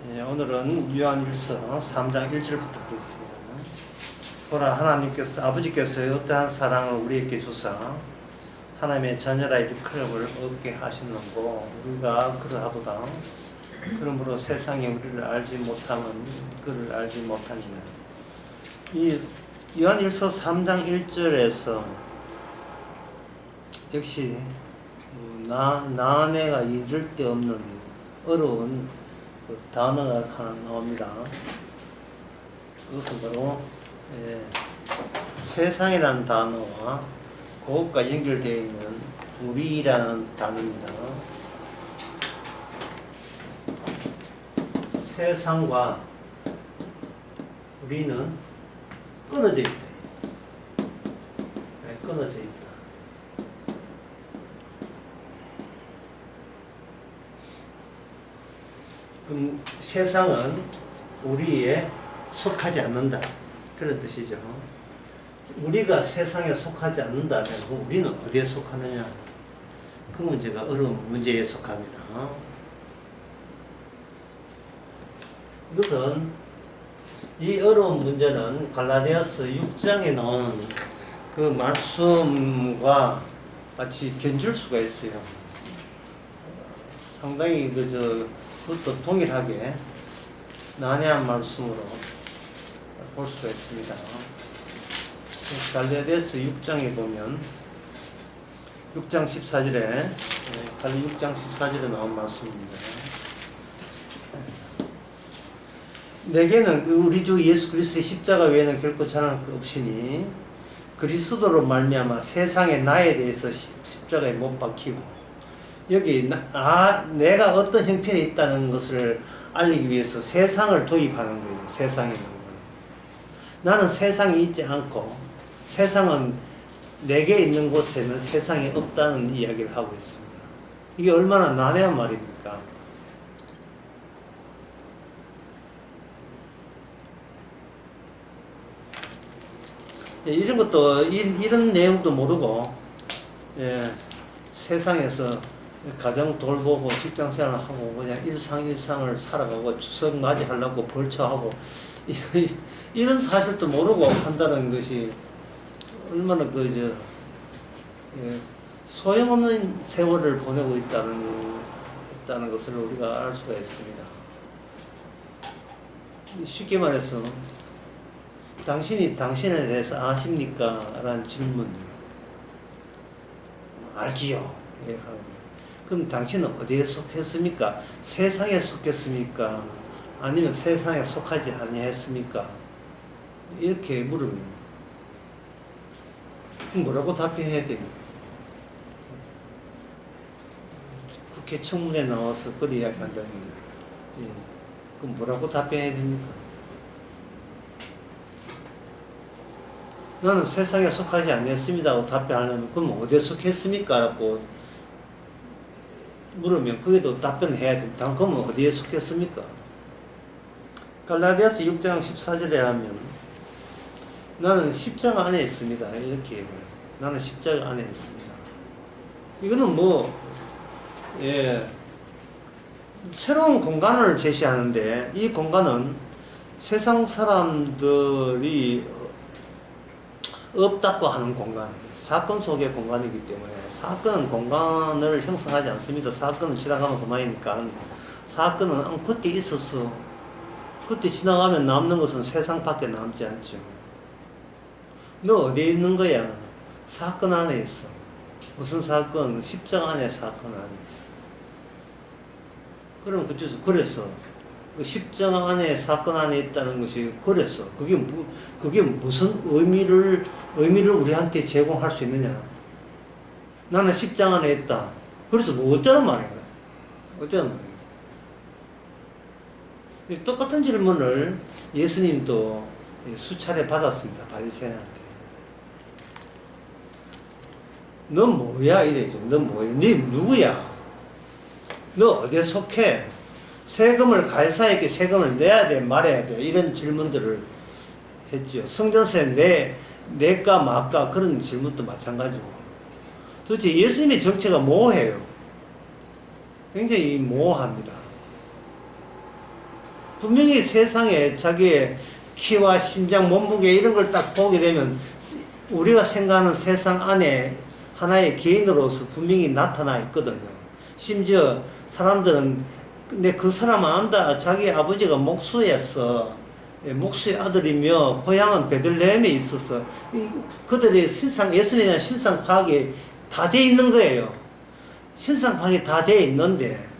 오늘은 요한일서 3장 1절부터 보겠습니다. 보라, 하나님께서 아버지께서 어떠한 사랑을 우리에게 주사 하나님의 자녀라 일컬음을 얻게 하셨는고 우리가 그러하도다. 그러므로 세상이 우리를 알지 못하면 그를 알지 못하니라. 이 요한일서 3장 1절에서 역시 나네가 이를 데 없는 어려운 그 단어가 하나 나옵니다. 그것은 바로 세상이라는 단어와 그것과 연결되어 있는 우리라는 단어입니다. 세상과 우리는 끊어져 있다. 끊어져 있다. 그럼 세상은 우리에 속하지 않는다. 그런 뜻이죠. 우리가 세상에 속하지 않는다면 우리는 어디에 속하느냐? 그 문제가 어려운 문제에 속합니다. 이것은 이 어려운 문제는 갈라디아서 6장에 나오는 그 말씀과 같이 견줄 수가 있어요. 상당히 그것도 동일하게 난해한 말씀으로 볼 수가 있습니다. 갈라디아서 6장에 보면 6장 14절에 갈라디아 6장 14절에 나온 말씀입니다. 내게는 우리 주 예수 그리스도의 십자가 외에는 결코 자랑할 것 없으니 그리스도로 말미암아 세상에 나에 대해서 십자가에 못 박히고 여기 내가 어떤 형편에 있다는 것을 알리기 위해서 세상을 도입하는 거예요. 세상이라는 거예요. 나는 세상이 있지 않고 세상은 내게 있는 곳에는 세상이 없다는 이야기를 하고 있습니다. 이게 얼마나 난해한 말입니까? 이런 것도 이런 내용도 모르고 세상에서 가정 돌보고 직장생활을 하고 그냥 일상을 살아가고 추석 맞이하려고 벌초하고 이런 사실도 모르고 한다는 것이 얼마나 소용없는 세월을 보내고 있다는 것을 우리가 알 수가 있습니다. 쉽게 말해서 당신이 당신에 대해서 아십니까? 라는 질문. 알지요. 그럼 당신은 어디에 속했습니까? 세상에 속했습니까? 아니면 세상에 속하지 아니했습니까? 이렇게 물으면 뭐라고 답변해야 됩니까? 국회 청문회 나와서 그리 이야기한다는 거예요. 그럼 뭐라고 답변해야 됩니까? 나는 세상에 속하지 않았습니다 하고 답변하려면 그럼 어디에 속했습니까? 라고 물으면 그게도 답변을 해야 된다. 그러면 어디에 속했습니까? 갈라디아서 6장 14절에 하면 나는 십자가 안에 있습니다. 이렇게 얘기해요. 나는 십자가 안에 있습니다. 이거는 새로운 공간을 제시하는데 이 공간은 세상 사람들이 없다고 하는 공간입니다. 사건 속의 공간이기 때문에 사건은 공간을 형성하지 않습니다. 사건은 지나가면 그만이니까 사건은 그때 있었어. 그때 지나가면 남는 것은 세상밖에 남지 않죠. 너 어디에 있는 거야? 사건 안에 있어. 무슨 사건? 십자가 안에 사건 안에 있어. 그럼 그래서 그 십자가 안에 사건 안에 있다는 것이 그래서 그게 무슨 의미를 우리한테 제공할 수 있느냐? 나는 십자가 안에 있다. 그래서 어쩌란 말인가? 어쩌란 말인가? 똑같은 질문을 예수님도 수차례 받았습니다. 바리새인한테. 넌 뭐야? 이래죠. 넌 뭐야? 네 누구야? 너 어디에 속해? 세금을 가이사에게 세금을 내야 돼 말해야 돼 이런 질문들을 했죠. 성전세 내가 마가 그런 질문도 마찬가지고 도대체 예수님의 정체가 뭐예요? 굉장히 모호합니다. 분명히 세상에 자기의 키와 신장, 몸무게 이런 걸 딱 보게 되면 우리가 생각하는 세상 안에 하나의 개인으로서 분명히 나타나 있거든요. 심지어 사람들은 근데 그 사람 안다. 자기 아버지가 목수였어. 목수의 아들이며 고향은 베들레헴에 있어서 그들의 신상, 예수님의 신상 파악이 다 돼 있는 거예요. 신상 파악이 다 돼 있는데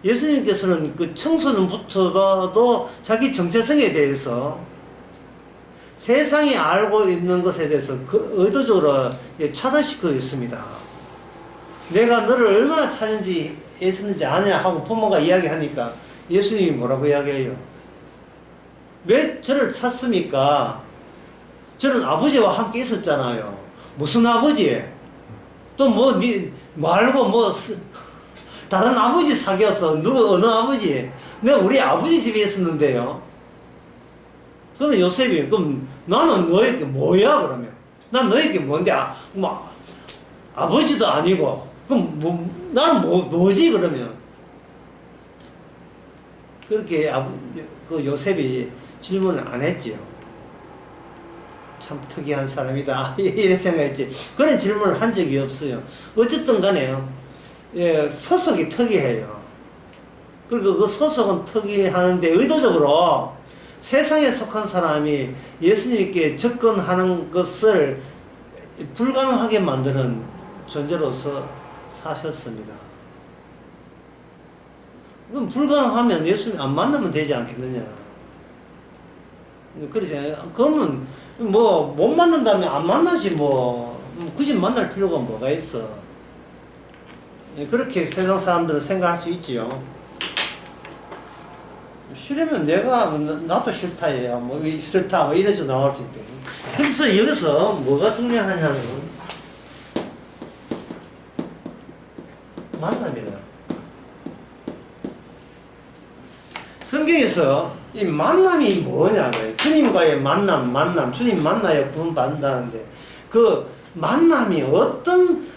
예수님께서는 그 청소년부터도 자기 정체성에 대해서 세상이 알고 있는 것에 대해서 그 의도적으로 차단시키고 있습니다. 내가 너를 얼마나 찾는지 애쓰는지 아냐 하고 부모가 이야기하니까 예수님이 뭐라고 이야기해요? 왜 저를 찾습니까? 저는 아버지와 함께 있었잖아요. 무슨 아버지? 또 뭐 니 말고 뭐 다른 아버지 사귀었어. 누구 어느 아버지? 내가 우리 아버지 집에 있었는데요. 그러면 요셉이 그럼 나는 너에게 뭐야 그러면? 난 너에게 뭔데? 뭐 아버지도 아니고 그럼 뭐 나는 뭐지 그러면? 그렇게 그 요셉이 질문을 안 했지요. 참 특이한 사람이다 이런 생각했지. 그런 질문을 한 적이 없어요. 어쨌든 간에요. 예, 소속이 특이해요. 그리고 그 소속은 특이하는데 의도적으로 세상에 속한 사람이 예수님께 접근하는 것을 불가능하게 만드는 존재로서 사셨습니다. 그럼 불가능하면 예수님 안 만나면 되지 않겠느냐. 그러잖아요. 그러면 뭐 못 만난다면 안 만나지 뭐 굳이 만날 필요가 뭐가 있어. 그렇게 세상 사람들은 생각할 수 있지요. 싫으면 내가 나도 싫다 해야 뭐 싫다 뭐 이래서 나올 수 있대. 그래서 여기서 뭐가 중요하냐면 만남이래요. 성경에서 이 만남이 뭐냐고요. 주님과의 만남, 주님 만나야 구원받는다는데 그 만남이 어떤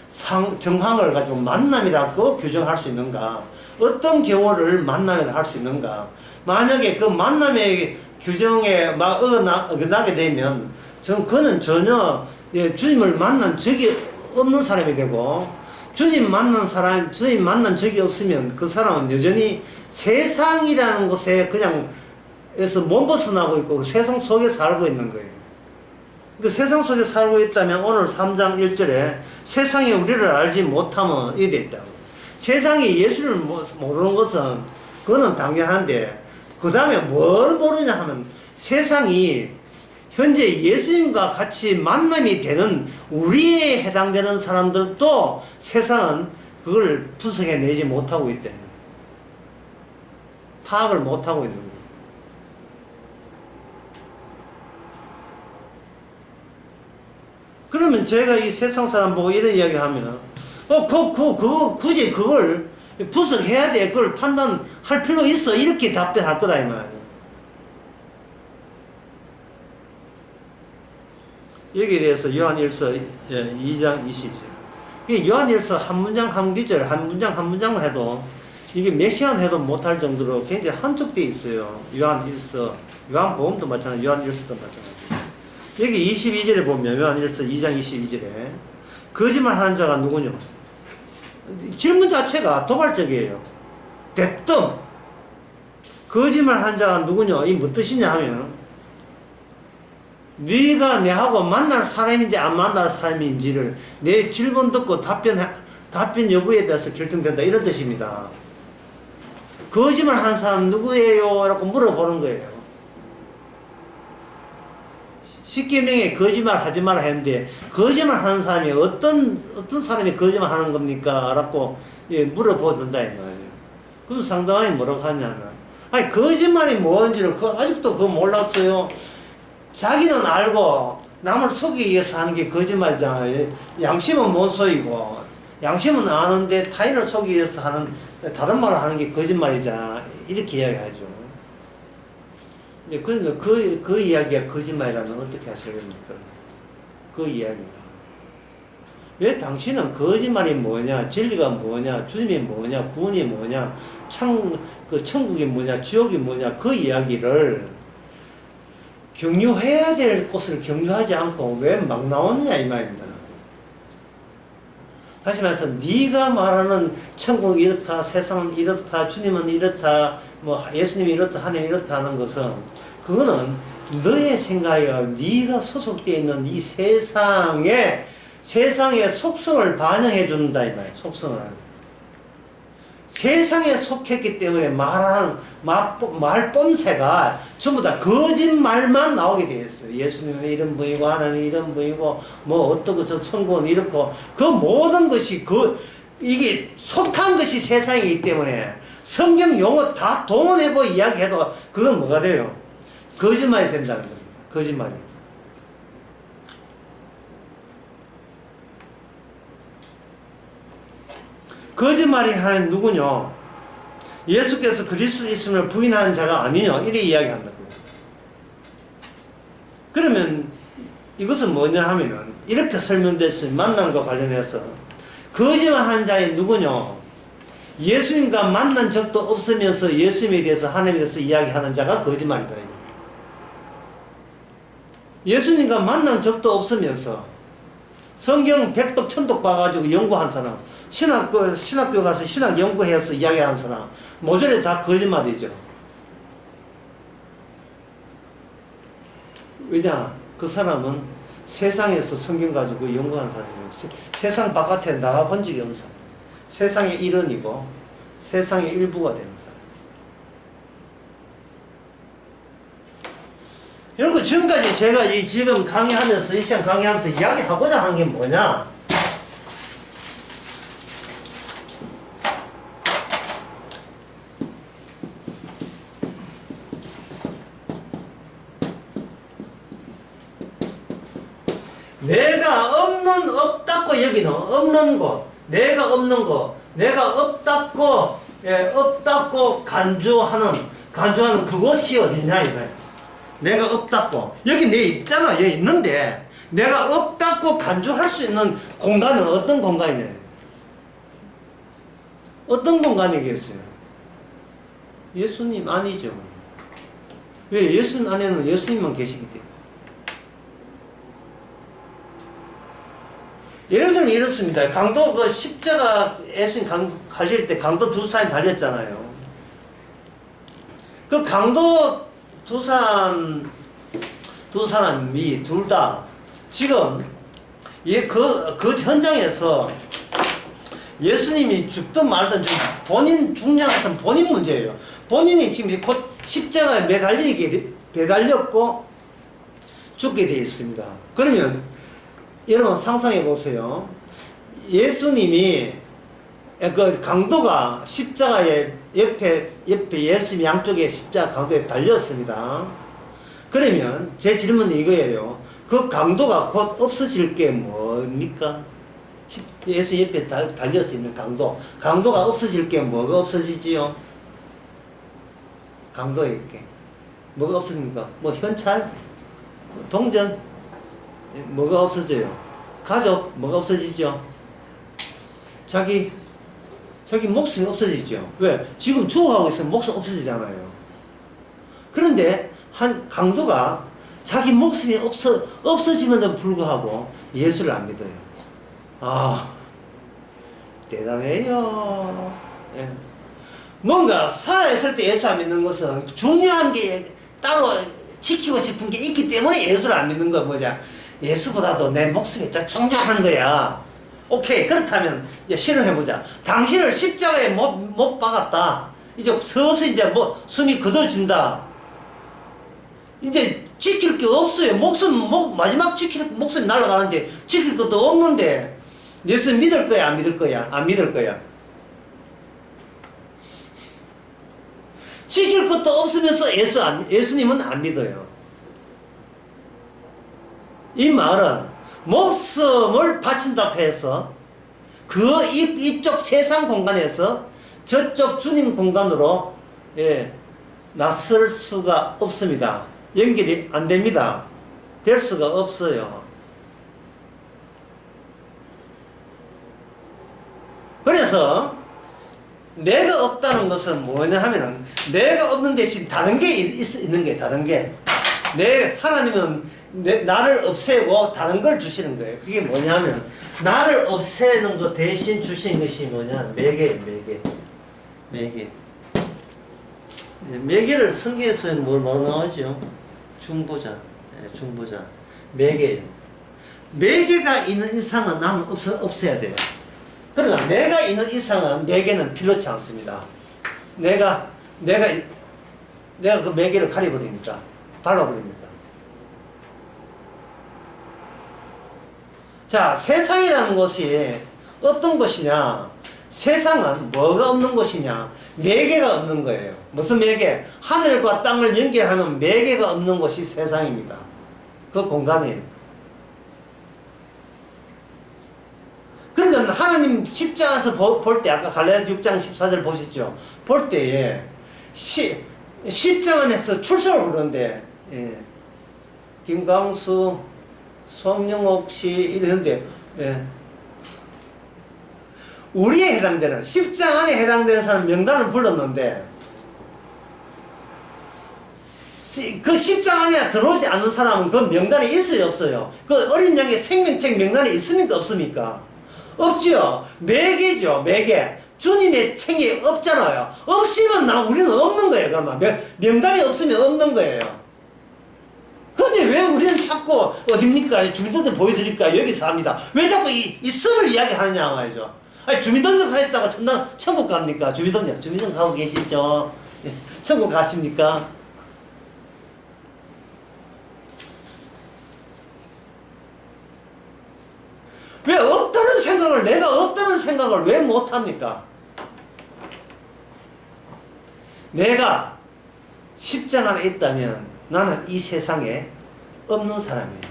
정황을 가지고 만남이라고 규정할 수 있는가? 어떤 경우를 만남이라고 할 수 있는가? 만약에 그 만남의 규정에 어긋나게 되면 그는 전혀 주님을 만난 적이 없는 사람이 되고 주님 만난 적이 없으면 그 사람은 여전히 세상이라는 곳에 그냥 에서 못 벗어나고 있고 세상 속에 살고 있는 거예요. 그 세상 속에 살고 있다면 오늘 3장 1절에 세상이 우리를 알지 못하면 이래 있다고. 세상이 예수를 모르는 것은 그거는 당연한데 그 다음에 뭘 모르냐 하면 세상이 현재 예수님과 같이 만남이 되는 우리에 해당되는 사람들도 세상은 그걸 분석해내지 못하고 있대. 파악을 못하고 있는 거예요. 그러면 제가 이 세상 사람 보고 이런 이야기 하면, 굳이 그걸 분석해야 돼. 그걸 판단할 필요 있어. 이렇게 답변할 거다, 이 말이에요. 여기에 대해서 요한일서 2장 22절. 요한일서 한 문장 한 구절, 한 문장만 해도 이게 몇 시간 해도 못할 정도로 굉장히 함축되어 있어요. 요한복음도 마찬가지, 요한일서도 마찬가지. 여기 22절에 보면 요한일서 2장 22절에 거짓말하는 자가 누구냐? 질문 자체가 도발적이에요. 대뜸 거짓말하는 자가 누구냐? 이 뭐 뜻이냐 하면 네가 내하고 만날 사람인지 안 만날 사람인지를 내 질문 듣고 답변 여부에 대해서 결정된다 이런 뜻입니다. 거짓말하는 사람 누구예요? 라고 물어보는 거예요. 십계명에 거짓말 하지 마라 했는데 거짓말 하는 사람이 어떤 사람이 거짓말 하는 겁니까? 라고 물어보던다 이 말이에요. 그럼 상당히 뭐라고 하냐면 아니 거짓말이 뭔지를 아직도 그거 몰랐어요. 자기는 알고 남을 속이기 위해서 하는 게 거짓말이잖아요. 양심은 못 속이고 양심은 아는데 타인을 속이기 위해서 하는 다른 말을 하는 게 거짓말이잖아. 이렇게 이야기하죠. 그러니까 그 이야기가 거짓말이라면 어떻게 하시겠습니까? 그 이야기입니다. 왜 당신은 거짓말이 뭐냐, 진리가 뭐냐, 주님이 뭐냐, 구원이 뭐냐, 그 천국이 뭐냐, 지옥이 뭐냐, 그 이야기를 경유해야 될 곳을 경유하지 않고 왜 막 나왔냐, 이 말입니다. 다시 말해서, 네가 말하는 천국이 이렇다, 세상은 이렇다, 주님은 이렇다, 뭐, 예수님이 이렇다, 하나님이 이렇다 하는 것은, 그거는 너의 생각이야. 네가 소속되어 있는 이 세상의 속성을 반영해 준다, 이 말이야, 속성을. 세상에 속했기 때문에 말하는 말뽐새가 전부 다 거짓말만 나오게 되어 있어요. 예수님은 이런 분이고 하나님은 이런 분이고 뭐 어떻고 저 천국은 이렇고 그 모든 것이 이게 속한 것이 세상이기 때문에 성경 용어 다 동원해보 이야기해도 그건 뭐가 돼요? 거짓말이 된다는 겁니다. 거짓말이. 거짓말이 하는 누구냐? 예수께서 그리스도 있음을 부인하는 자가 아니냐? 이렇게 이야기한다고요. 그러면 이것은 뭐냐 하면은 이렇게 설명됐어요. 만남과 관련해서 거짓말하는 자의 누구냐? 예수님과 만난 적도 없으면서 예수님에 대해서 하나님에 대해서 이야기하는 자가 거짓말이다. 예수님과 만난 적도 없으면서 성경 백독 천독 봐가지고 연구한 사람, 신학교 가서 신학 연구해서 이야기하는 사람, 모조리 다 거짓말이죠. 왜냐? 그 사람은 세상에서 성경 가지고 연구한 사람이에요. 세상 바깥에 나가본 적이 없는 사람. 세상의 일원이고 세상의 일부가 되는 사람. 여러분, 지금까지 제가 지금 강의하면서, 이 시간 강의하면서 이야기하고자 한 게 뭐냐? 내가 없다고 여기는 없는 것, 내가 없는 것, 내가 없다고, 없다고 간주하는 그것이 어디냐, 이거야. 내가 없다고. 여기 내 있잖아. 여기 있는데, 내가 없다고 간주할 수 있는 공간은 어떤 공간이냐? 어떤 공간이겠어요? 예수님 아니죠. 왜? 예수님 안에는 예수님만 계시기 때문에. 예를 들면 이렇습니다. 강도 십자가 예수님 갈릴 때 강도 두 사람이 달렸잖아요. 그 강도 두 사람이 둘 다 지금 그 현장에서 예수님이 죽든 말든 본인 중량에서는 본인 문제예요. 본인이 지금 곧 십자가에 매달렸고 죽게 되어 있습니다. 그러면 여러분 상상해 보세요. 예수님이 그 강도가 십자가에 옆에 예수님 양쪽에 십자가 강도에 달렸습니다. 그러면 제 질문은 이거예요. 그 강도가 곧 없어질 게 뭡니까? 예수 옆에 달려서 있는 강도가 없어질 게 뭐가 없어지지요? 강도에게 뭐가 없어집니까? 뭐 현찰? 동전? 뭐가 없어져요? 가족? 뭐가 없어지죠? 자기 목숨이 없어지죠. 왜? 지금 죽어가고 있으면 목숨 없어지잖아요. 그런데 한 강도가 자기 목숨이 없어지는데도 불구하고 예수를 안 믿어요. 아, 대단해요. 예. 뭔가 살아있을 때 예수 안 믿는 것은 중요한 게 따로 지키고 싶은 게 있기 때문에 예수를 안 믿는 거 뭐냐? 예수보다도 내 목숨이 더 중요한 거야. 오케이, 그렇다면 이제 실험해보자. 당신을 십자가에 못 박았다. 이제 서서히 이제 숨이 굳어진다. 이제 지킬 게 없어요. 마지막 목숨이 날아가는데 지킬 것도 없는데 예수 믿을 거야, 안 믿을 거야? 안 믿을 거야. 지킬 것도 없으면서 예수님은 안 믿어요. 이 말은 목숨을 바친다고 해서 이쪽 세상 공간에서 저쪽 주님 공간으로 나설 수가 없습니다. 연결이 안 됩니다. 될 수가 없어요. 그래서 내가 없다는 것은 뭐냐 하면은 내가 없는 대신 다른 게 있는 게 다른 게 하나님은 나를 없애고 다른 걸 주시는 거예요. 그게 뭐냐면 나를 없애는 것 대신 주신 것이 뭐냐 매개예요. 매개를 성경에서는 뭐 나오죠? 중보자. 매개예요. 매개가 있는 이상은 나는 없애야 돼요. 그러나 내가 있는 이상은 매개는 필요치 않습니다. 내가 그 매개를 가려버립니까? 발라버립니까? 자, 세상이라는 것이 어떤 것이냐? 세상은 뭐가 없는 것이냐? 매개가 없는 거예요. 무슨 매개? 하늘과 땅을 연결하는 매개가 없는 것이 세상입니다. 그 공간이에요. 그러니까 하나님 십자가에서 볼 때 아까 갈라디아 6장 14절 보셨죠? 볼 때에 십자가 안에서 출석을 부르는데 김광수, 송영옥 씨 이러는데 우리에 해당되는 십자가 안에 해당되는 사람 명단을 불렀는데 그 십자가 안에 들어오지 않는 사람은 그 명단에 있어요 없어요? 그 어린 양의 생명책 명단에 있습니까 없습니까? 없죠. 매개죠. 매개. 주님의 책이 없잖아요. 없으면 우리는 없는 거예요. 그러면 명단이 없으면 없는 거예요. 그런데 왜 우리는 자꾸 어딥니까? 주민등록 보여드릴까요? 여기서 합니다. 왜 자꾸 있음을 이야기하느냐 말이죠. 아니 주민등록 하셨다고 천국 갑니까? 주민등록 하고 계시죠? 천국 가십니까? 왜 없다는 생각을 내가 없다는 생각을 왜 못합니까? 내가 십자가 안에 있다면 나는 이 세상에 없는 사람이에요.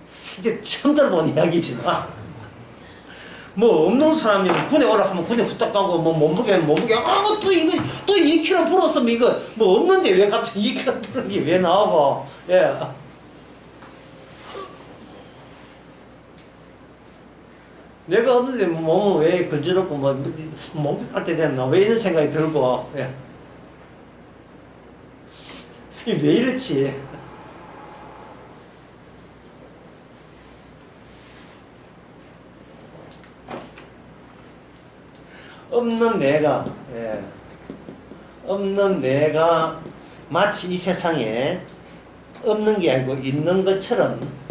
세계 처음 들어본 이야기지만 뭐 없는 사람이면 군에 오락하면 군에 후딱 가고 뭐 몸무게 또 이거 또 2kg 불었으면 이거 뭐 없는데 왜 갑자기 2kg 부른 게 왜 나오고 내가 없는데 몸은 왜 건조롭고 목욕할 때 됐나 왜 이런 생각이 들고 왜 이렇지? 없는 내가 마치 이 세상에 없는 게 아니고 있는 것처럼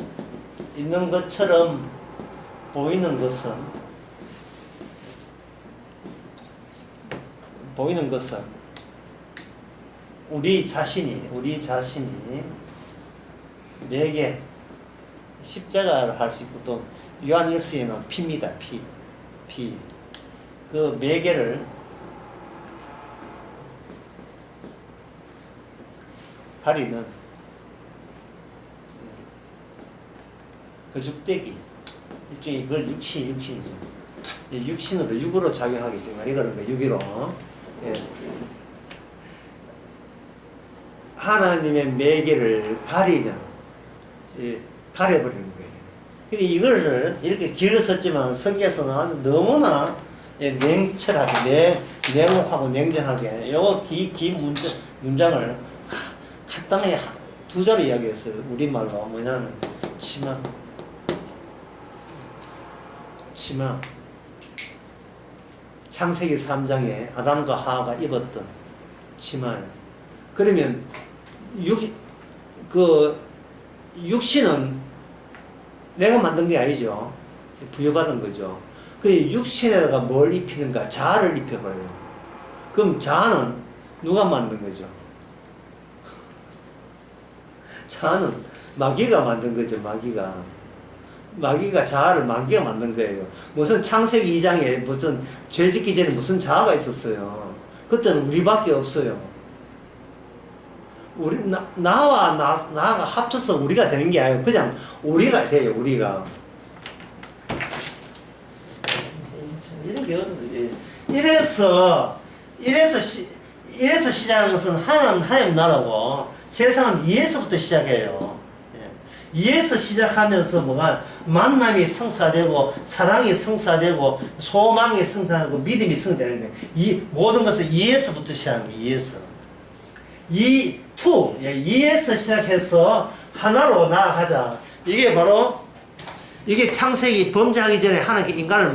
보이는 것은 우리 자신이 매개 십자가를 할 수 있고 또 요한 1서에는 피입니다. 피. 그 매개를 가리는 그 죽대기 일종의 이걸 육신이죠. 육으로 작용하기 때문에 이거는 유기로 하나님의 매개를 가려버리는 거예요. 근데 이걸 이렇게 길게 썼지만 성경에서는 아주 너무나 냉철하게 냉혹하고 냉정하게 요거 긴 문장을 간단하게 두 자리 이야기했어요. 우리말로 뭐냐면 치마. 창세기 3장에 아담과 하와가 입었던 치마예요. 그러면 육신은 내가 만든 게 아니죠. 부여받은 거죠. 그 육신에다가 뭘 입히는가? 자아를 입혀버려요. 그럼 자아는 누가 만든 거죠? 자아는 마귀가 만든 거죠. 마귀가 자아를 마귀가 만든 거예요. 무슨 창세기 2장에 무슨 죄 짓기 전에 무슨 자아가 있었어요. 그때는 우리밖에 없어요. 나와 나가 합쳐서 우리가 되는 게 아니고 그냥 우리가 돼요. 우리가. 이런 게 이래서 시작하는 것은 하나님 나라고 세상은 위에서부터 시작해요. 이에서 시작하면서 뭐가 만남이 성사되고 사랑이 성사되고 소망이 성사되고 믿음이 성사되는 거예요. 이 모든 것은 이에서부터 시작하는 거예요. 이에서. 이에서 시작해서 하나로 나아가자. 이게 바로 이게 창세기 범죄하기 전에 하나님께 인간을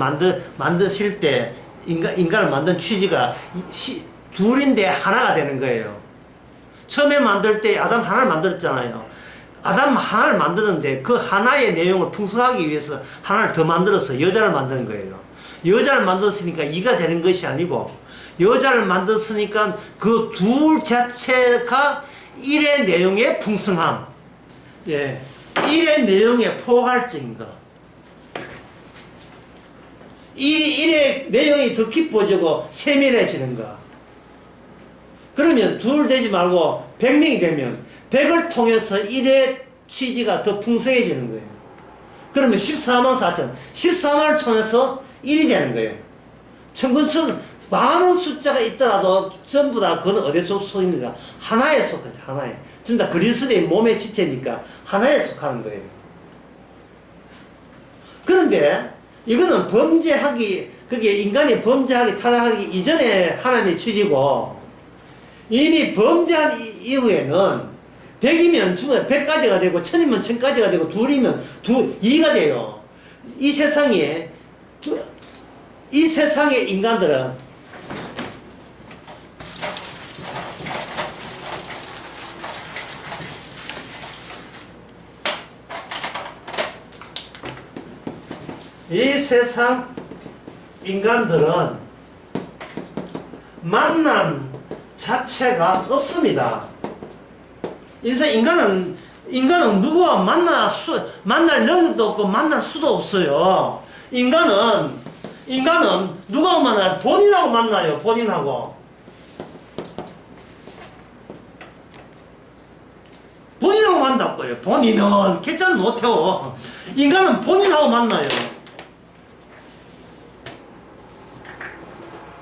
만드실 때 인간을 만든 취지가 둘인데 하나가 되는 거예요. 처음에 만들 때 아담 하나를 만들었잖아요. 아담 하나를 만드는데 그 하나의 내용을 풍성하기 위해서 하나를 더 만들어서 여자를 만드는 거예요. 여자를 만들었으니까 이가 되는 것이 아니고 여자를 만들었으니까 그 둘 자체가 일의 내용의 풍성함, 예, 일의 내용의 포괄적인 것. 일의 내용이 더 깊어지고 세밀해지는 거. 그러면 둘 되지 말고 100명이 되면 100을 통해서 일의 취지가 더 풍성해지는 거예요. 그러면 14만 4천, 14만을 통해서 1이 되는 거예요. 천군천 많은 숫자가 있더라도 전부 다 그건 어디에 속입니까? 하나에 속하죠. 하나에. 전부 다 그리스도의 몸의 지체니까 하나에 속하는 거예요. 그런데 이거는 그게 인간이 범죄하기, 타락하기 이전에 하나님의 취지고, 이미 범죄한 이후에는 100이면 100가지가 되고, 1000이면 1000가지가 되고, 2이면 2가 돼요. 이 세상의 인간들은 이 세상 인간들은 만남 자체가 없습니다. 인간은 누구와 만날 능력도 없고 만날 수도 없어요. 인간은 누구하고 만나요? 본인하고 만나요. 본인하고 만났고요. 본인은 개짠 못해요. 인간은 본인하고 만나요.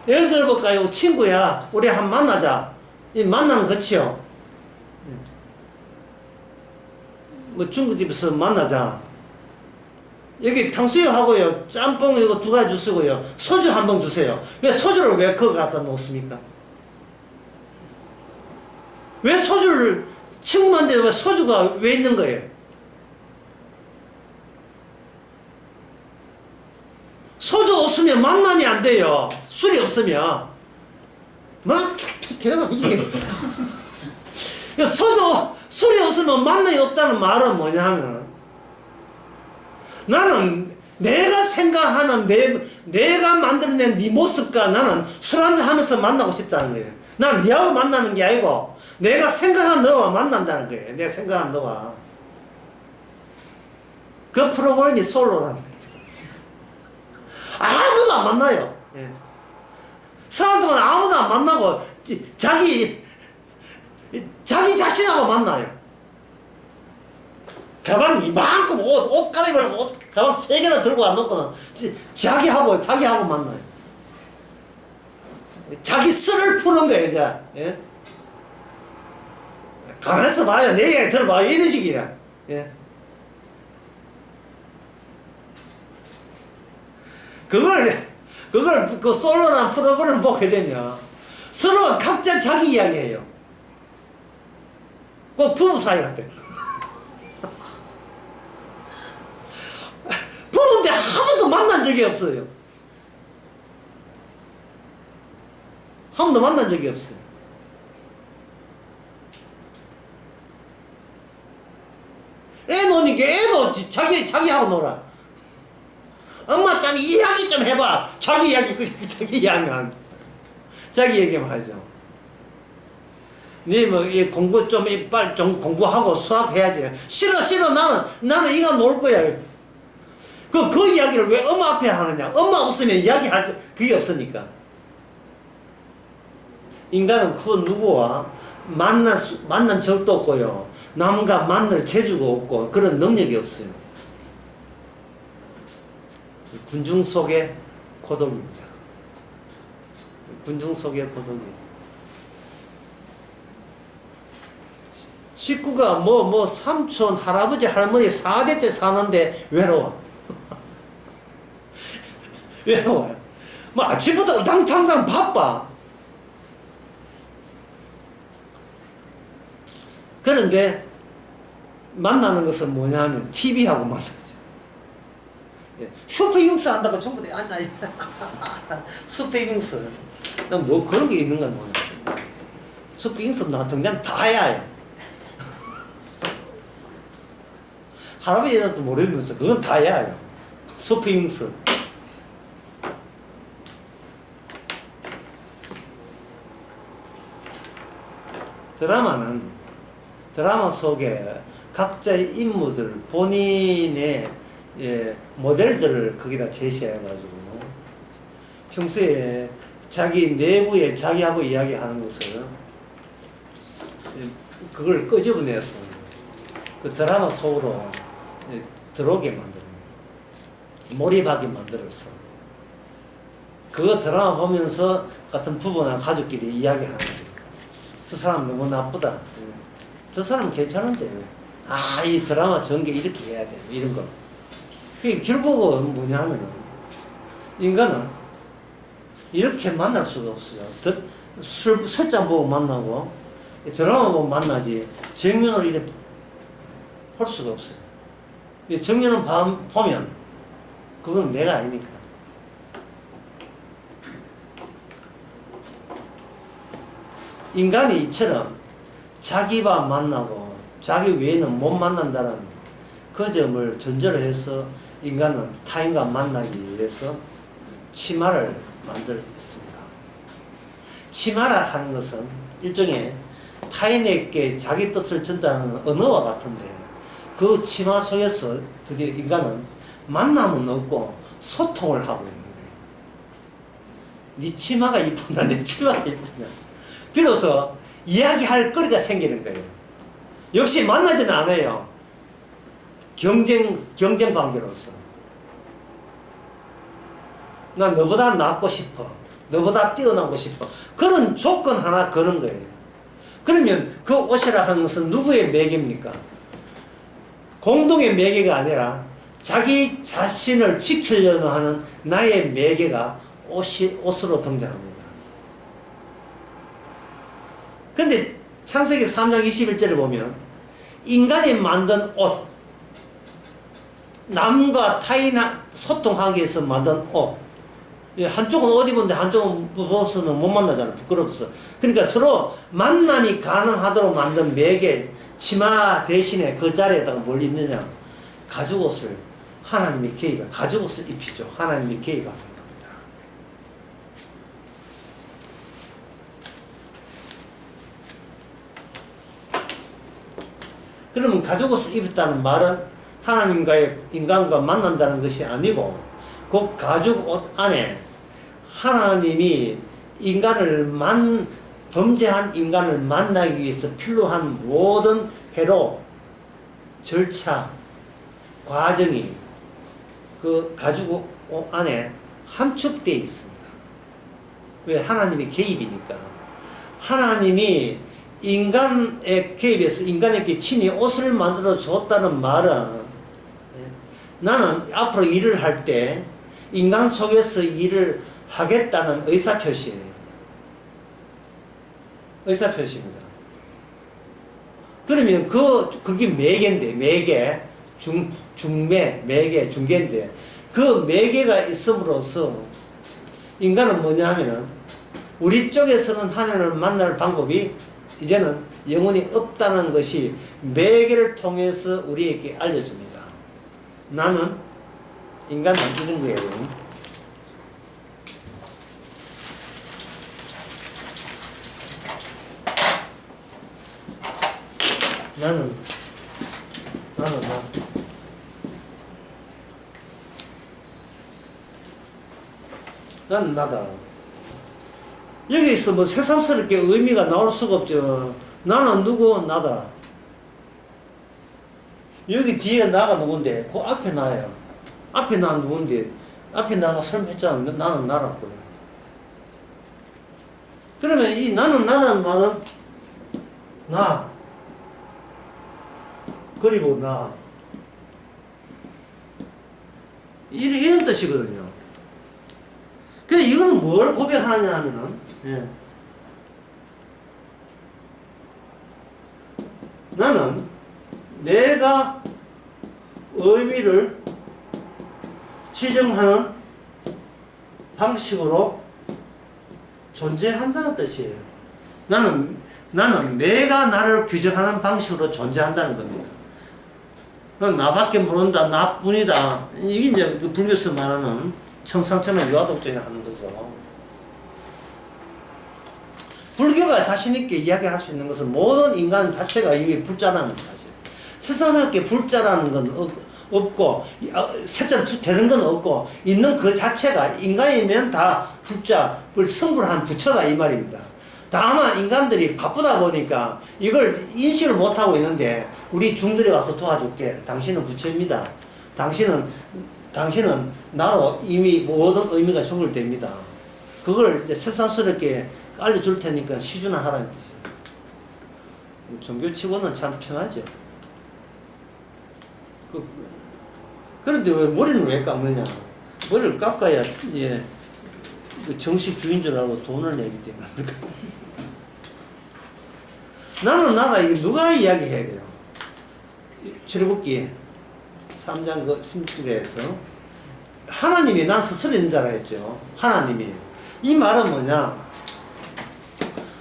예를 들어볼까요? 친구야, 우리 한번 만나자. 이 만나면 그치요? 뭐 중국집에서 만나자. 여기 탕수육 하고요, 짬뽕 이거 2가지 주시고요, 소주 한 병 주세요. 왜 소주를 왜 그거 갖다 놓습니까? 왜 소주를 친구만데 왜 소주가 왜 있는 거예요? 소주 없으면 만남이 안 돼요. 술이 없으면. 이게. 술이 없으면 만남이 없다는 말은 뭐냐면, 나는 내가 생각하는 내가 만들어낸 네 모습과 나는 술 한잔 하면서 만나고 싶다는 거예요. 난 네하고 만나는 게 아니고, 내가 생각한 너와 만난다는 거예요. 내가 생각한 너와. 그 프로그램이 솔로라는 거예요. 아무도 안 만나요. 예. 사람들은 아무도 안 만나고 자기 자신하고 만나요. 가방 이만큼 옷 갈아입으려고 가방 3개나 들고 안 놓고는 자기하고 만나요. 자기 쓰를 푸는 거예요, 이제. 예? 가만있어 봐요. 내 얘기 들어봐요. 이런 식이야. 예. 그 솔로나 프로그램을 보게 되면 서로 각자 자기 이야기해요. 꼭 부부 사이 같아요. 부부인데 한 번도 만난 적이 없어요. 한 번도 만난 적이 없어요. 애 노니까 애도 자기하고 놀아. 엄마 참 이야기 좀 해봐. 자기 이야기만 하죠. 네 뭐 공부 좀 빨리 좀 공부하고 수학해야지. 싫어 나는 이거 놀 거야. 그 이야기를 왜 엄마 앞에 하느냐? 엄마 없으면 이야기할 그게 없으니까. 인간은 그 누구와 만난 적도 없고요, 남과 만날 재주가 없고 그런 능력이 없어요. 군중 속의 고독입니다. 군중 속의 고독이에요. 식구가 뭐 삼촌, 할아버지, 할머니 4대째 사는데 외로워. 외로워요. 뭐 아침부터 우당탕탕 바빠. 그런데 만나는 것은 뭐냐면 TV하고 만나죠. 슈퍼윙스 한다고 전부 다 앉아있다. 슈퍼윙스. 뭐 그런 게 있는 건 뭐냐. 슈퍼윙스 나 등장 다 해야. 할아버지도 모르면서 그건 다 해야. 슈퍼윙스. 드라마 속에 각자의 인물들, 본인의 모델들을 거기다 제시해가지고 평소에 자기 내부에 자기하고 이야기하는 것을 그걸 끄집어내서 그 드라마 속으로 들어오게 만드는, 몰입하게 만들어서 그 드라마 보면서 같은 부부나 가족끼리 이야기하는 거죠. 저 사람 너무 나쁘다. 저 사람 괜찮은데 왜? 이 드라마 전개 이렇게 해야 돼. 이런 거. 결국은 뭐냐 하면은 인간은 이렇게 만날 수가 없어요. 술잔 보고 만나고 드라마 보고 만나지 정면을 이렇게 볼 수가 없어요. 정면을 보면 그건 내가 아니니까. 인간이 이처럼 자기와 만나고 자기 외에는 못 만난다는 그 점을 전제로 해서 인간은 타인과 만나기 위해서 치마를 만들었습니다. 치마라 하는 것은 일종의 타인에게 자기 뜻을 전달하는 언어와 같은데 그 치마 속에서 드디어 인간은 만남은 없고 소통을 하고 있는 거예요. 네 치마가 이쁘나 내 치마가 이쁘나 비로소 이야기할 거리가 생기는 거예요. 역시 만나지는 않아요. 경쟁 관계로서. 난 너보다 낫고 싶어. 너보다 뛰어나고 싶어. 그런 조건 하나 거는 거예요. 그러면 그 옷이라 하는 것은 누구의 매개입니까? 공동의 매개가 아니라 자기 자신을 지키려고 하는 나의 매개가 옷으로 등장합니다. 근데 창세기 3장 21절을 보면 인간이 만든 옷, 남과 타인 소통하기 위해서 만든 옷, 한쪽은 옷 입었는데 한쪽은 없으면 못 만나잖아. 부끄러워서. 그러니까 서로 만남이 가능하도록 만든 매개, 치마 대신에 그 자리에다가 뭘 입느냐, 가죽옷을 하나님이 개입해, 가죽옷을 입히죠. 하나님이 개입하는 겁니다. 그러면 가죽옷을 입었다는 말은 하나님과의 인간과 만난다는 것이 아니고 그 가죽옷 안에 하나님이 범죄한 인간을 만나기 위해서 필요한 모든 회로, 절차, 과정이 그 가죽옷 안에 함축되어 있습니다. 왜? 하나님의 개입이니까. 하나님이 인간에 개입해서 인간에게 친히 옷을 만들어 줬다는 말은 나는 앞으로 일을 할 때 인간 속에서 일을 하겠다는 의사표시예요. 의사표시입니다. 그러면 그게 매개인데, 매개, 매개, 중개인데, 그 매개가 있음으로써 인간은 뭐냐 하면은 우리 쪽에서는 하나님을 만날 방법이 이제는 영원히 없다는 것이 매개를 통해서 우리에게 알려줍니다. 나는 인간 만드는 거예요. 나는 나다. 여기서 뭐 새삼스럽게 의미가 나올 수가 없죠. 나는 누구? 나다. 여기 뒤에 나가 누군데? 그 앞에 나야. 앞에 나 누군데? 앞에 나가 설명했잖아. 나는 나라고. 그러면 이 나는 나라는 말은 나. 그리고 나 이런 뜻이거든요. 그래서 이거는 뭘 고백하냐 하면은 예. 나는 내가 의미를 지정하는 방식으로 존재한다는 뜻이에요. 나는 내가 나를 규정하는 방식으로 존재한다는 겁니다. 나밖에 모른다, 나뿐이다. 이게 이제 그 불교에서 말하는 청상천하 유아독존이 하는 거죠. 불교가 자신있게 이야기할 수 있는 것은 모든 인간 자체가 이미 불자라는 사실. 세상에 불자라는 건 없고, 셋째로 되는 건 없고, 있는 그 자체가 인간이면 다 불자를 성불한 부처다 이 말입니다. 다만 인간들이 바쁘다 보니까 이걸 인식을 못하고 있는데, 우리 중들이 와서 도와줄게. 당신은 부처입니다. 당신은 나로 이미 모든 의미가 종결됩니다. 그걸 이제 새삼스럽게 알려줄 테니까 시주나 하라는 뜻이에요. 종교치고는 참 편하죠. 그런데 왜 머리는 왜 깎느냐? 머리를 깎아야 예, 정식 주인 줄 알고 돈을 내기 때문에. 나는 나다 이거 누가 이야기해야 돼요? 출애굽기 3장 그 10절에서 하나님이 난 스스로 있는 자라 했죠. 하나님이. 이 말은 뭐냐?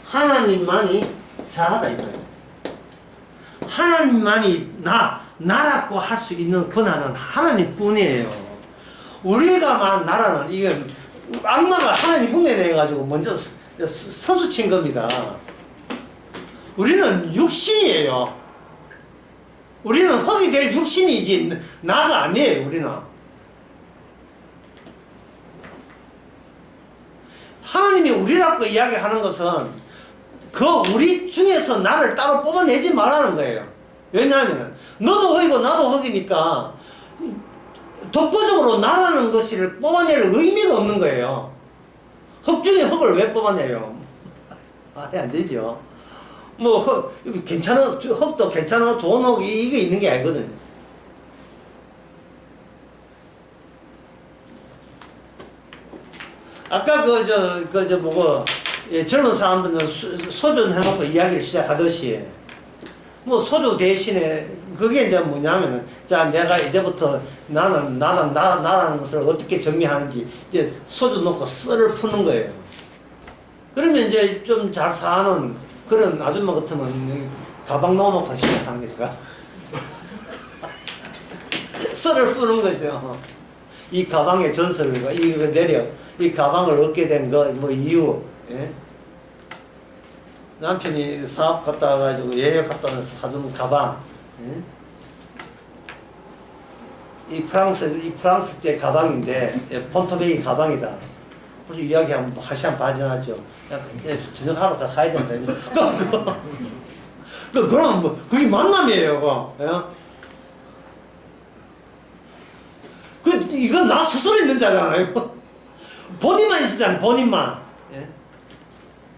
하나님만이 자하다 이 말이에요. 하나님만이 나라고 할 수 있는 권한은 하나님뿐이에요. 우리가 말한 나라는 이건 악마가 하나님 흉내내가지고 먼저 선수 친 겁니다. 우리는 육신이에요. 우리는 흙이 될 육신이지 나가 아니에요. 우리는 하나님이 우리라고 이야기하는 것은 그 우리 중에서 나를 따로 뽑아내지 말라는 거예요. 왜냐하면 너도 흙이고 나도 흙이니까 독보적으로 나라는 것을 뽑아낼 의미가 없는 거예요. 흙 중에 흙을 왜 뽑아내요? 말이 안 되죠. 뭐 괜찮아, 흙도 괜찮아, 좋은 흙이 이게 있는 게 아니거든요. 아까 젊은 사람들은 소주 해놓고 이야기를 시작하듯이, 뭐 소주 대신에 그게 이제 뭐냐면은, 자, 내가 이제부터 나라는 것을 어떻게 정리하는지 이제 소주 놓고 썰을 푸는 거예요. 그러면 이제 좀 잘 사는 그런 아줌마 같으면 가방 넣어놓고 시작하는 거니까. 썰을 푸는 거죠. 이 가방의 전설을, 이거 내려. 이 가방을 얻게 된 거, 뭐 이유, 예? 남편이 사업 갔다 와가지고 여행 갔다 와서 사준 가방, 예? 이 프랑스제 가방인데, 예, 폰토베이 가방이다. 그래서 이야기하면 하시한 반전하죠. 저녁하러 가야 된다. 그럼 뭐, 그게 만남이에요, 그거. 예? 이건 나 스스로 있는 자잖아요. 본인만 있었잖아요, 본인만. 예?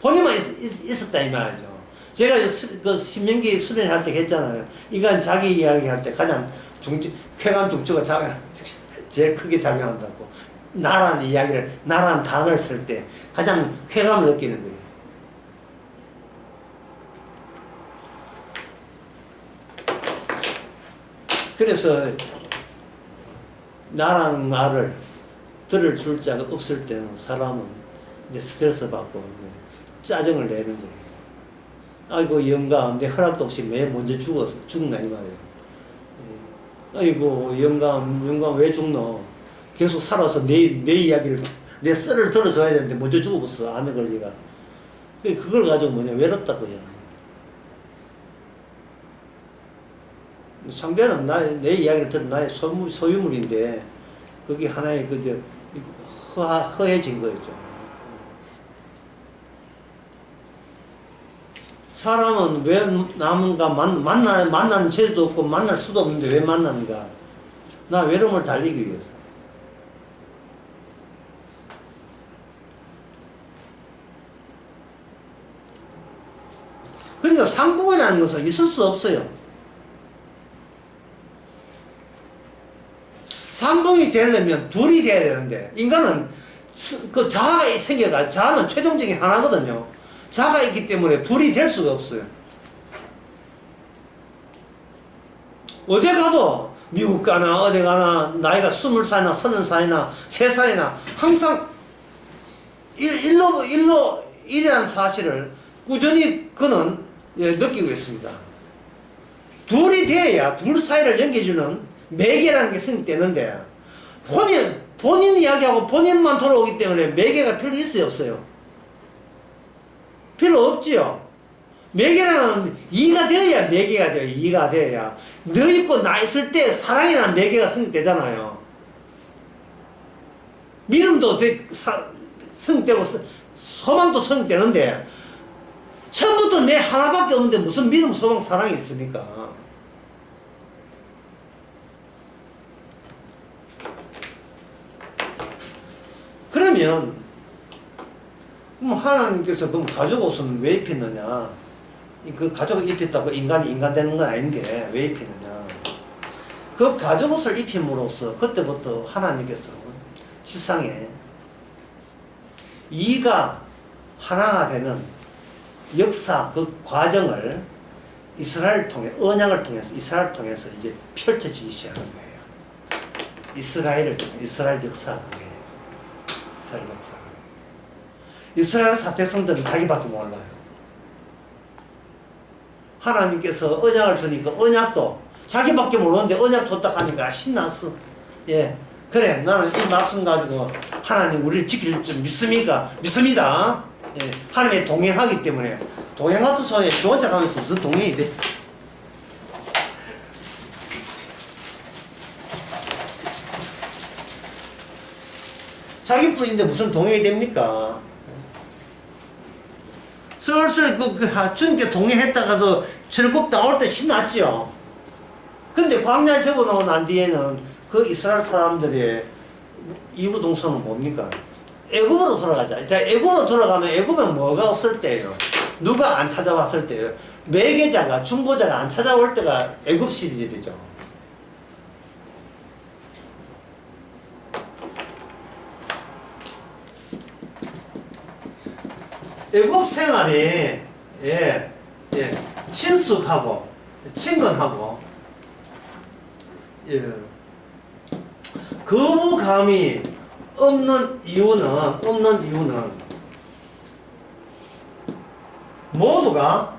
본인만 있었다, 이 말이죠. 제가 그 신명기 수련할 때 했잖아요. 이건 자기 이야기 할 때 가장 쾌감 중추가 제일 크게 작용한다고. 나라는 이야기를, 나라는 단어를 쓸 때 가장 쾌감을 느끼는 거예요. 그래서 나라는 말을 들을 줄 자가 없을 때는 사람은 이제 스트레스 받고 짜증을 내는 거예요. 아이고 영감 내 허락도 없이 왜 먼저 죽나 이 말이에요. 아이고 영감 왜 죽노? 계속 살아서 내 이야기를 내 썰을 들어줘야 되는데 먼저 죽어버렸어. 암에 걸리가. 그걸 가지고 뭐냐 외롭다고요. 상대는 내 이야기를 들은 나의 소유물인데 그게 하나의 허해진 거죠. 사람은 왜 남은가 만나는 재주도 없고 만날 수도 없는데 왜 만나는가? 나 외로움을 달리기 위해서. 그러니까 상봉이라는 것은 있을 수 없어요. 삼동이 되려면 둘이 돼야 되는데, 인간은 그 자아가 생겨가, 자아는 최종적인 하나거든요. 자아가 있기 때문에 둘이 될 수가 없어요. 어디 가도, 미국 가나, 어디 가나, 나이가 20살이나 30살이나 3살이나, 항상, 일이라는 사실을 꾸준히 그는 느끼고 있습니다. 둘이 돼야 둘 사이를 연결해주는 매개라는 게 성립되는데, 본인 이야기하고 본인만 돌아오기 때문에 매개가 필요 있어요, 없어요? 필요 없지요. 매개는 이가 되어야 매개가 돼요. 이가 되어야. 너 있고 나 있을 때 사랑이라는 매개가 성립되잖아요. 믿음도 성립되고 소망도 성립되는데, 처음부터 내 하나밖에 없는데 무슨 믿음, 소망, 사랑이 있습니까? 그러면 하나님께서 그럼 가죽 옷은 왜 입혔느냐? 그 가죽 옷 입혔다고 인간이 인간 되는 건 아닌데 왜 입히느냐? 그 가죽 옷을 입힘으로써 그때부터 하나님께서 지상에 이가 하나가 되는 역사 그 과정을 이스라엘을 통해, 언약을 통해서, 이스라엘을 통해서 이제 펼쳐지기 시작한 거예요. 이스라엘 역사가 그게. 이스라엘 역사. 이스라엘 사백성들은 자기밖에 몰라요. 하나님께서 언약을 주니까 언약도 자기밖에 모르는데 언약 줬다 하니까 신났어. 예. 그래, 나는 이 말씀 가지고 하나님 우리를 지킬 줄 믿습니까? 믿습니다. 예. 하나님의 동행하기 때문에. 동행 같은 소리에 좋은 척 하면서 무슨 동행이 돼? 자기 뿐인데 무슨 동행이 됩니까? 슬슬 주님께 동행했다 가서 출굽 나올 때 신났죠. 근데 광야에 접어놓은 난 뒤에는 그 이스라엘 사람들의 이구 동서는 뭡니까? 애굽으로 돌아가자. 자, 애굽으로 돌아가면 애굽은 뭐가 없을 때예요? 누가 안 찾아왔을 때예요? 매개자가, 중보자가 안 찾아올 때가 애굽 시리즈죠. 애굽 생활이 친숙하고 친근하고 거부감이 없는 이유는 모두가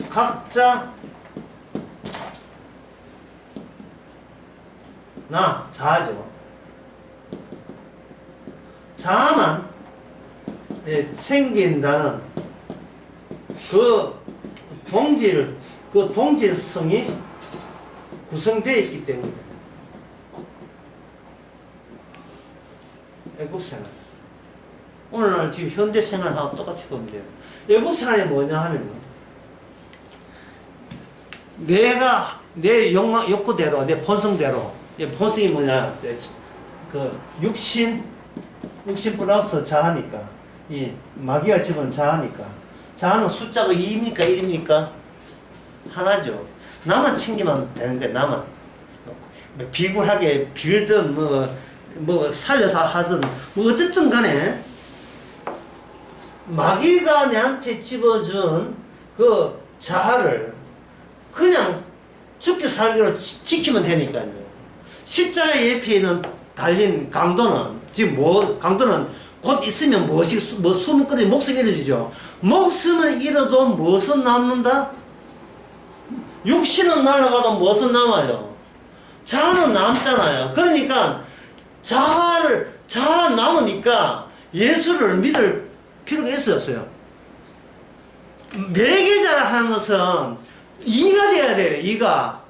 각자 자아죠. 자아만 챙긴다는 그 동질성이 구성되어 있기 때문에 애국 생활. 오늘날 지금 현대 생활하고 똑같이 보면 돼요. 애국 생활이 뭐냐 하면 내가 내 욕구대로 내 본성대로 본성이 뭐냐 그 육신 플러스 자아니까 이 마귀가 집어넣은 자아니까 자아는 숫자가 2입니까 1입니까? 하나죠. 나만 챙기면 되는 거야. 나만 비굴하게 빌든 뭐 살려서 하든 뭐 어쨌든 간에 마귀가 내한테 집어준 그 자아를 그냥 죽기 살기로 지키면 되니까요. 십자가 옆에 있는 달린 강도는 강도는 곧 있으면 뭐 숨은 끓이 목숨이 잃어지죠. 목숨은 잃어도 무엇은 남는다? 육신은 날아가도 무엇은 남아요? 자아는 남잖아요. 그러니까 자아 남으니까 예수를 믿을 필요가 있었어요. 매개자라 하는 것은 이가 돼야 돼요. 이가.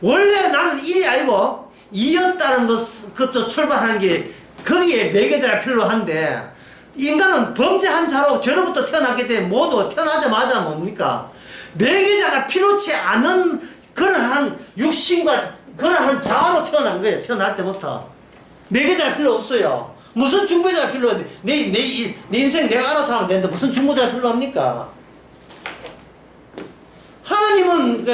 원래 나는 일이 아니고 이였다는 것도 출발하는 게 거기에 매개자가 필요한데 인간은 범죄한 자로 죄로부터 태어났기 때문에 모두 태어나자마자 뭡니까? 매개자가 필요치 않은 그러한 육신과 그러한 자아로 태어난 거예요. 태어날 때부터. 매개자가 필요 없어요. 무슨 중보자가 필요한데 내 인생 내가 알아서 하면 되는데 무슨 중보자가 필요합니까? 하나님은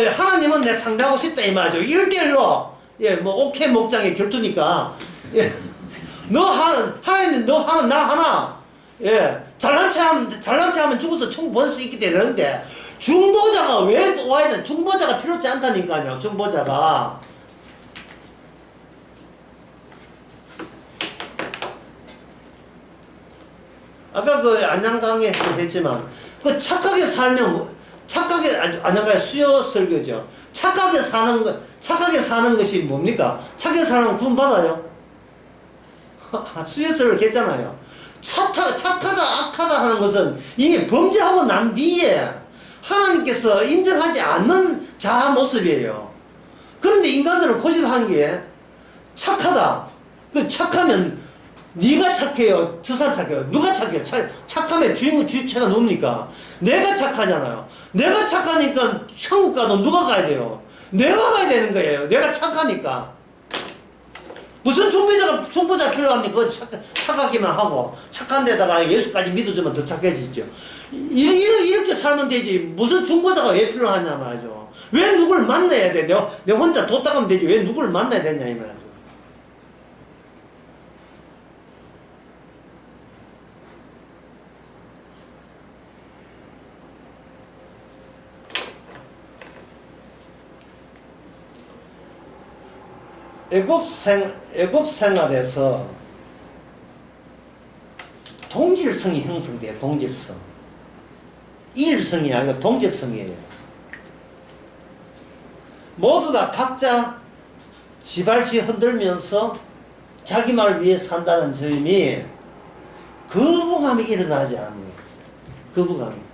내 상대하고 싶다 이 말이죠. 1대1로 예, 뭐 옥회 목장의 결투니까 예, 하나님 너 하나 나 하나 예, 잘난 체 하면 죽어서 총 보낼 수 있게 되는데 중보자가 왜 와야 되나? 중보자가 필요치 않다니까요. 중보자가 아까 그 안양강에서 했지만 그 착하게 살면 안양강의 수요 설교죠. 착하게 사는 것이 뭡니까? 착하게 사는 건 구원 받아요. 수요 설교 했잖아요. 착하다 악하다 하는 것은 이미 범죄하고 난 뒤에 하나님께서 인정하지 않는 자아 모습이에요. 그런데 인간들은 고집한 게 착하다. 그 착하면 네가 착해요? 저 사람 착해요? 누가 착해요? 착하면 주체가 누굽니까? 내가 착하잖아요. 내가 착하니까 천국 가도 누가 가야 돼요? 내가 가야 되는 거예요. 내가 착하니까. 무슨 중보자 필요합니까? 착하기만 하고 착한 데다가 예수까지 믿어주면 더 착해지죠. 이렇게 살면 되지. 무슨 중보자가 왜 필요하냐 말이죠. 왜 누굴 만나야 돼? 내가 혼자 도닦으면 되지. 왜 누굴 만나야 되냐 이 말이죠. 애굽 생활에서 동질성이 형성돼요. 동질성. 일성이 아니고 동질성이에요. 모두 다 각자 지발치 흔들면서 자기 말을 위해 산다는 점이 거부감이 일어나지 않는 거부감이.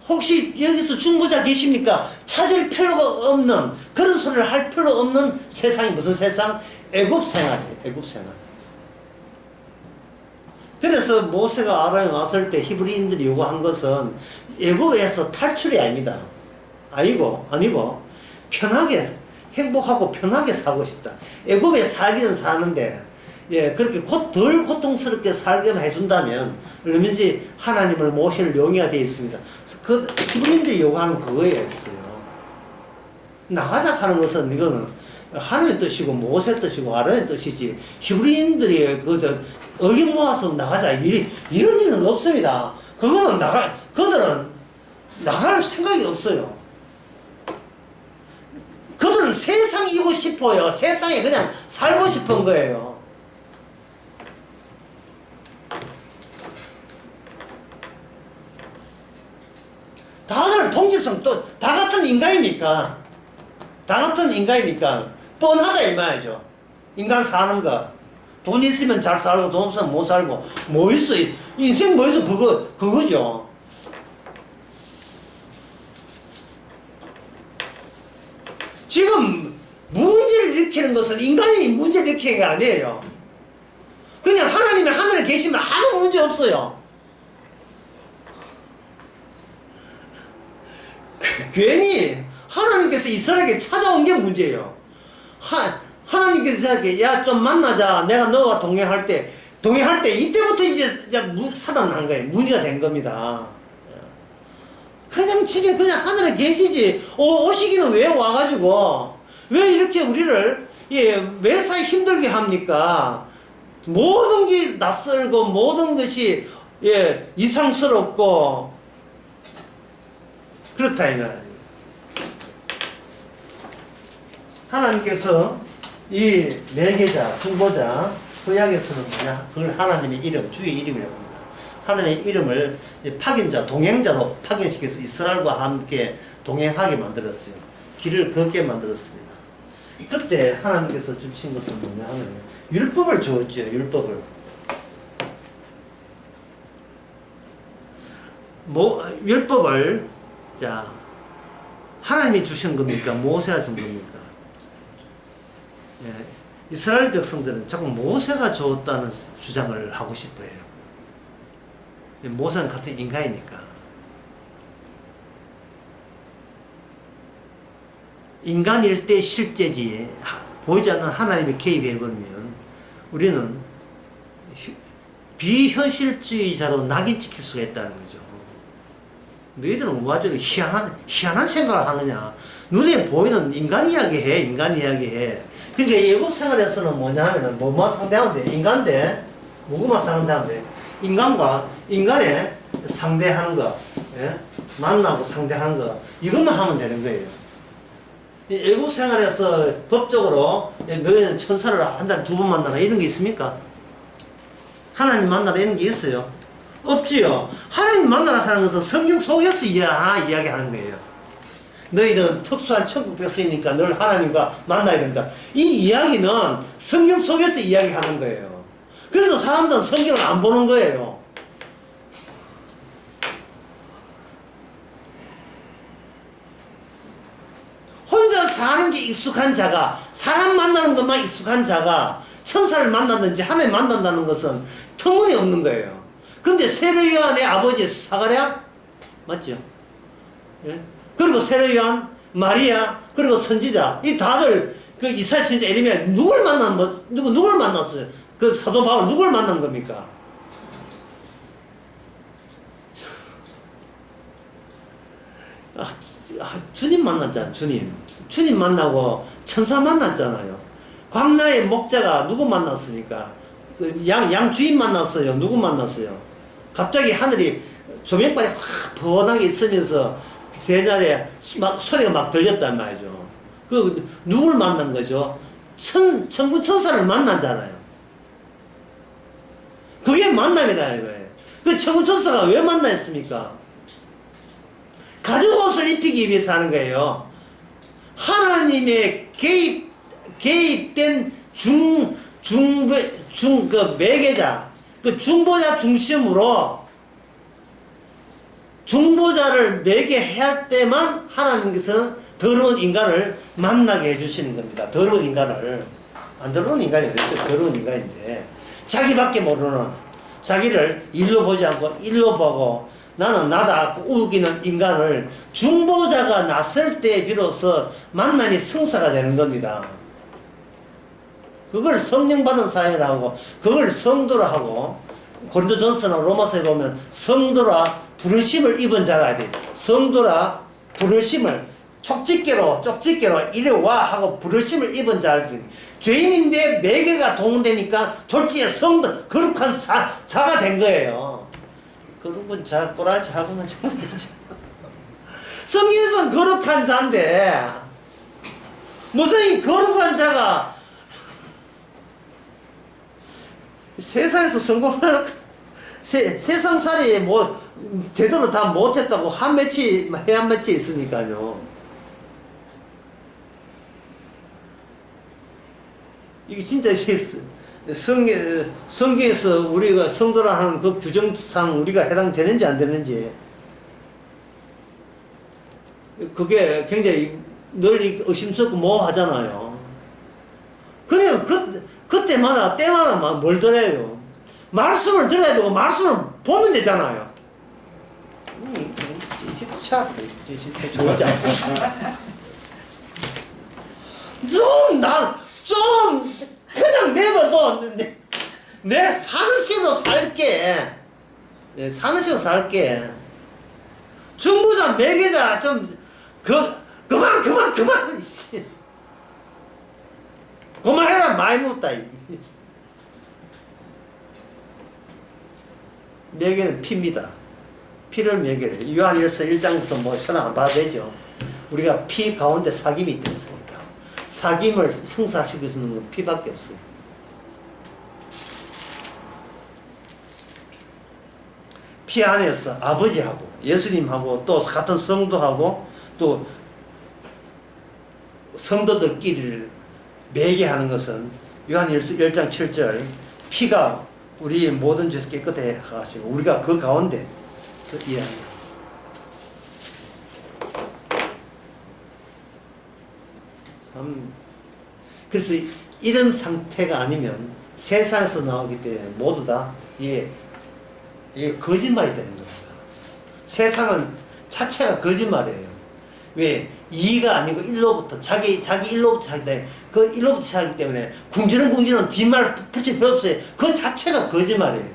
혹시 여기서 중보자 계십니까? 찾을 필요가 없는 그런 소리를 할 필요 없는 세상이 무슨 세상? 애굽 생활이에요. 애굽 생활. 그래서 모세가 아라에 왔을 때 히브리인들이 요구한 것은 애굽에서 탈출이 아닙니다. 아니고 편하게 행복하고 편하게 살고 싶다. 애굽에 살기는 사는데 예, 그렇게 덜 고통스럽게 살게만 해준다면 얼마든지 하나님을 모실 용의가 되어 있습니다. 그 히브리인들이 요구하는 그거였어요. 나가자 하는 것은 이거는 하나님의 뜻이고 모세의 뜻이고 아론의 뜻이지 히브리인들이 의견 모아서 나가자 이런 일은 없습니다. 그들은 나갈 생각이 없어요. 그들은 세상이고 싶어요. 세상에 그냥 살고 싶은 거예요. 다들 동질성 또 다 같은 인간이니까 뻔하다 이 말이죠. 인간 사는 거 돈 있으면 잘 살고 돈 없으면 못 살고 뭐 있어 인생 뭐 있어 그거죠. 지금 문제를 일으키는 것은 인간이 문제를 일으키는 게 아니에요. 그냥 하나님이 하늘에 계시면 아무 문제 없어요. 괜히 하나님께서 이스라엘에게 찾아온 게 문제예요. 하나님께서 야 좀 만나자. 내가 너와 동행할 때 이때부터 이제 사단 난 거예요. 문제가 된 겁니다. 그냥 지금 그냥 하늘에 계시지. 오시기는 왜 와가지고 왜 이렇게 우리를 매사에 힘들게 합니까? 모든 게 낯설고 모든 것이 이상스럽고 그렇다 이 말이에요. 하나님께서 이 매개자, 중보자, 구약에서는 뭐냐? 그걸 하나님의 이름, 주의 이름이라고 합니다. 하나님의 이름을 파견자, 동행자로 파견시켜서 이스라엘과 함께 동행하게 만들었어요. 길을 걷게 만들었습니다. 그때 하나님께서 주신 것은 뭐냐 하면 율법을 주었죠. 율법을. 율법을 자 하나님이 주신 겁니까? 모세가 준 겁니까? 이스라엘 백성들은 자꾸 모세가 줬다는 주장을 하고 싶어요. 모세는 같은 인간이니까. 인간일 때 실제지 보이지 않는 하나님이 개입해버리면 우리는 비현실주의자로 낙인 찍힐 수가 있다는 거죠. 너희들은 와저리 희한한 생각을 하느냐. 눈에 보이는 인간 이야기 해, 인간 이야기 해. 그러니까 예국 생활에서는 뭐냐 하면은, 뭐만 상대하면 돼? 인간대, 누구만 상대하면 돼? 인간과 인간의 상대하는 거, 예? 만나고 상대하는 거, 이것만 하면 되는 거예요. 예국 생활에서 법적으로, 너희는 천사를 한 달에 2번 만나라, 이런 게 있습니까? 하나님 만나라, 이런 게 있어요? 없지요. 하나님 만나라 하는 것은 성경 속에서 이야기하는 거예요. 너희들은 특수한 천국 백성이니까 늘 하나님과 만나야 된다. 이 이야기는 성경 속에서 이야기하는 거예요. 그래서 사람들은 성경을 안 보는 거예요. 혼자 사는 게 익숙한 자가, 사람 만나는 것만 익숙한 자가 천사를 만난다든지 하나님 만난다는 것은 터무니없는 거예요. 근데 세례 요한의 아버지 사가랴 맞죠? 예? 그리고 세례 요한, 마리아, 그리고 선지자, 이 다들 그 이사야 선지자 에레미야 누굴 만났어요? 그 사도 바울 누굴 만난 겁니까? 주님 만났잖아. 주님 만나고 천사 만났잖아요. 광야의 목자가 누구 만났습니까? 그 양 주인 만났어요. 누구 만났어요? 갑자기 하늘이 조명빨이 확 번하게 있으면서 제자리에 막 소리가 막 들렸단 말이죠. 그 누굴 만난 거죠? 천군 천사를 만나잖아요. 그게 만남이다 이거예요. 그 천군 천사가 왜 만났습니까? 가죽 옷을 입히기 위해서 하는 거예요. 하나님의 개입된 그 매개자, 그 중보자 중심으로 중보자를 매개해야 할 때만 하나님께서는 더러운 인간을 만나게 해주시는 겁니다. 더러운 인간을. 안 더러운 인간이 어디 있어요? 더러운 인간인데. 자기밖에 모르는, 자기를 일로 보지 않고 일로 보고 나는 나다 우기는 인간을 중보자가 났을 때 비로소 만남이 성사가 되는 겁니다. 그걸 성령 받은 사람이라고 하고, 그걸 성도라 하고, 고린도전서나 로마서에 보면 성도라 부르심을 입은 자가 돼. 성도라 부르심을 쪽집게로 이리 와 하고 부르심을 입은 자가 돼. 죄인인데 매개가 동원되니까 졸지에 성도 거룩한 자가 된 거예요. 거룩한 자 꼬라지 하고는 정말이죠. 성경에서는 거룩한 자인데 무슨 이 거룩한 자가 세상에서 성공을 세상살이 뭐 제대로 다 못했다고 한 맺히 해안 맺히 있으니까요. 이게 진짜 성경에서 우리가 성도라 하는 그 규정상 우리가 해당되는지 안 되는지 그게 굉장히 널리 의심스럽고 모호하잖아요. 그래요. 때마다 뭘 들어요? 말씀을 들어야 되고 말씀을 보면 되잖아요. 진짜 좋지 않고 좀 그냥 내버려둬. 내 사는 식으로 살게. 사는 식으로 살게. 중보자 매개자 좀 그만 그만해라. 많이 묻다. 매개는 피입니다. 피를 매개를. 요한일서 1장부터 뭐 설명 안 봐도 되죠. 우리가 피 가운데 사귐이 있으니까. 사귐을 성사시킬 수 있는 건 피밖에 없어요. 피 안에서 아버지하고 예수님하고 또 같은 성도하고 또 성도들끼리를 매개하는 것은 요한일서 1장 7절 피가 우리의 모든 죄에서 깨끗해 하시고 우리가 그 가운데서 이해합니다. 그래서 이런 상태가 아니면 세상에서 나오기 때문에 모두 다 이게 거짓말이 되는 겁니다. 세상은 자체가 거짓말이에요. 왜? 이가 아니고 일로부터 자기 일로부터 하기 때문에 그 일로부터 하기 때문에 궁지는 뒷말 붙일 필요 없어요. 그 자체가 거짓말이에요.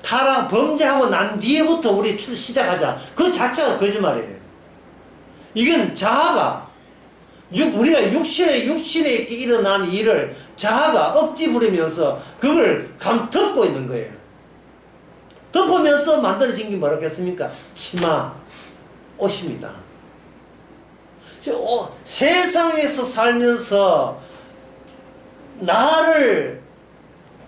타락, 범죄하고 난 뒤에부터 우리 시작하자. 그 자체가 거짓말이에요. 이건 자아가, 우리가 육신에 있게 일어난 일을 자아가 억지 부리면서 그걸 덮고 있는 거예요. 덮으면서 만들어진 게 뭐라겠습니까? 치마, 옷입니다. 세상에서 살면서 나를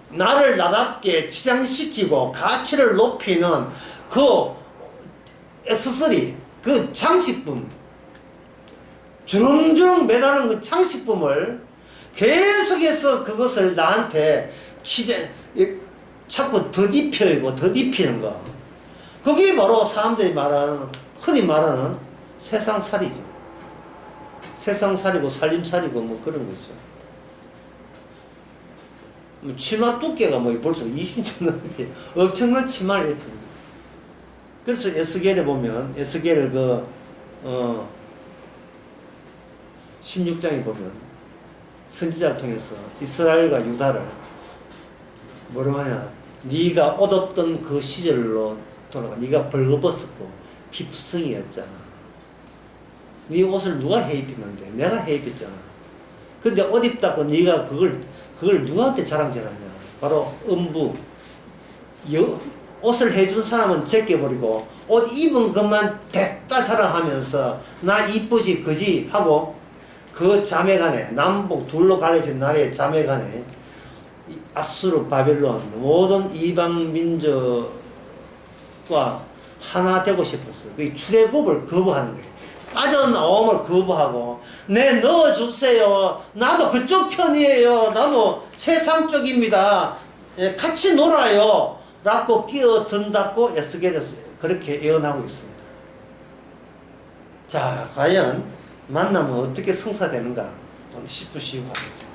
나답게 치장시키고 가치를 높이는 그 액세서리, 그 장식품, 주렁주렁 매다는 그 장식품을 계속해서 그것을 나한테 자꾸 덧입히는 거. 그게 바로 사람들이 흔히 말하는 세상살이죠. 세상살이고 살림살이고 뭐 그런 거죠. 치마 두께가 뭐 벌써 20년 넘게 엄청난 치마를 입힙니다. 그래서 에스겔에 보면, 에스겔을 16장에 보면 선지자를 통해서 이스라엘과 유다를 뭐라고 하냐, 네가 옷 없던 그 시절로 돌아가. 네가 벌거벗었고 피투성이었잖아. 네 옷을 누가 해입혔는데? 내가 해입혔잖아. 근데 옷 입다고 네가 그걸 누구한테 자랑질하냐? 바로 음부. 옷을 해준 사람은 제껴버리고 옷 입은 것만 됐다 자랑하면서 나 이쁘지 그지 하고 그 자매간에, 남북 둘로 갈려진 나라의 자매간에 아수르, 바벨론 모든 이방 민족과 하나 되고 싶었어. 그 출애굽을 거부하는 거예요. 빠져나옴을 거부하고, 네, 넣어주세요. 나도 그쪽 편이에요. 나도 세상 쪽입니다. 예, 같이 놀아요. 라고 끼어든다고 에스겔에서 그렇게 예언하고 있습니다. 자, 과연 만나면 어떻게 성사되는가? 10분 쉬고 하겠습니다.